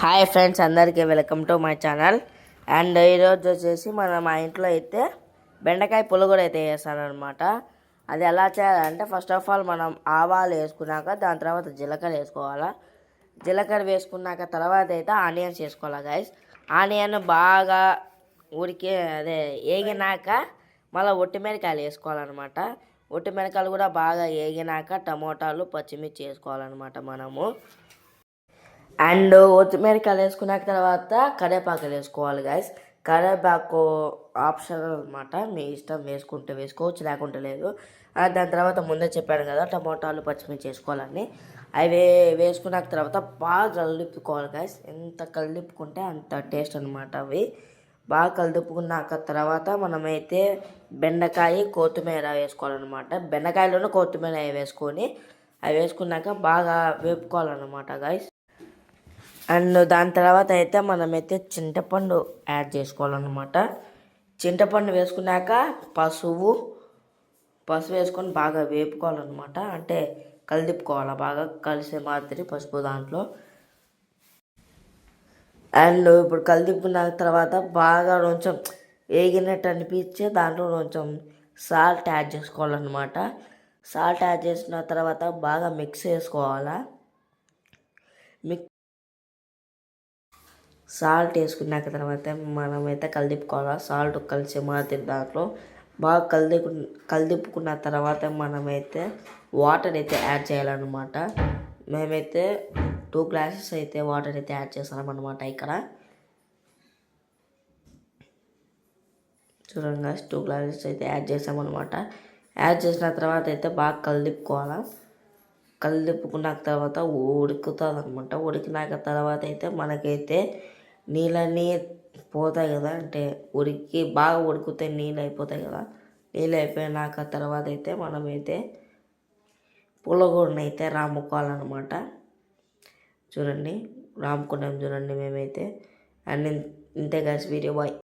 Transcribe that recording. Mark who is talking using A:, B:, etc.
A: Hi friends, అందరికీ welcome to my channel. And ఈరోజు వచ్చేసి మా ఇంట్లో అయితే బెండకాయ పులుగురు అయితే చేస్తానమాట. అది ఎలా చేయాలంటే ఫస్ట్ ఆఫ్ ఆల్ మనం ఆవాలు వేసుకున్నాక దాని తర్వాత జీలకర్ర వేసుకోవాలా. జీలకర్ర వేసుకున్నాక తర్వాత అయితే ఆనియన్స్ వేసుకోవాలి గైస్. ఆనియన్ బాగా వేగినాక మళ్ళీ ఒట్టిమిరకాయలు వేసుకోవాలన్నమాట. ఒట్టిమిరకాయలు కూడా బాగా వేగినాక టమోటాలు పచ్చిమిర్చి వేసుకోవాలన్నమాట మనము. అండ్ కొత్తిమీరకాయలు వేసుకున్నాక తర్వాత కరివేపాకులు వేసుకోవాలి గైస్. కరివేపాకు ఆప్షనల్ అనమాట, మీ ఇష్టం, వేసుకుంటే వేసుకోవచ్చు లేకుంటే లేదు. దాని తర్వాత ముందే చెప్పాను కదా టమోటాలు పచ్చిమిర్చి వేసుకోవాలని. అవి వేసుకున్నాక తర్వాత బాగా కలిపుకోవాలి గైస్. ఎంత కలిపుకుంటే అంత టేస్ట్ అనమాట. అవి బాగా కలిపుకున్నాక తర్వాత మనమైతే బెండకాయ కొత్తిమీర వేసుకోవాలన్నమాట. బెండకాయలోనే కొత్తిమీర వేసుకొని అవి వేసుకున్నాక బాగా వేపుకోవాలన్నమాట గైస్. అండ్ దాని తర్వాత అయితే మనమైతే చింతపండు యాడ్ చేసుకోవాలన్నమాట. చింతపండు వేసుకున్నాక పసుపు వేసుకొని బాగా వేపుకోవాలన్నమాట. అంటే కలిపుకోవాలి బాగా కలిసే మాదిరి పసుపు దాంట్లో. అండ్ ఇప్పుడు కలిపుకున్న తర్వాత బాగా కొంచెం వేగినట్టు అనిపించి దాంట్లో కొంచెం సాల్ట్ యాడ్ చేసుకోవాలన్నమాట. సాల్ట్ యాడ్ చేసిన తర్వాత బాగా మిక్స్ చేసుకోవాలా. సాల్ట్ వేసుకున్నాక తర్వాత మనమైతే కలిపుకోవాలి. సాల్ట్ కలిసి మాదిరి దాంట్లో బాగా కలిపుకున్న తర్వాత మనమైతే వాటర్ అయితే యాడ్ చేయాలన్నమాట. మేమైతే 2 గ్లాసెస్ అయితే వాటర్ అయితే యాడ్ చేస్తామన్నమాట. ఇక్కడ చూడండి, 2 గ్లాసెస్ అయితే యాడ్ చేసామన్నమాట. యాడ్ చేసిన తర్వాత అయితే బాగా కలిపుకున్న తర్వాత ఉడుకుతుంది అనమాట. ఉడికినాక తర్వాత అయితే మనకైతే నీళ్ళన్నీ పోతాయి కదా, అంటే బాగా ఉడికితే నీళ్ళు అయిపోతాయి కదా. నీళ్ళు అయిపోయినాక తర్వాత అయితే మనమైతే పులగూరని అయితే రాముకోవాలన్నమాట. చూడండి, రాముకున్నాం చూడండి మేమైతే. అండ్ ఇంతే గైస్, వీడియో బాయ్.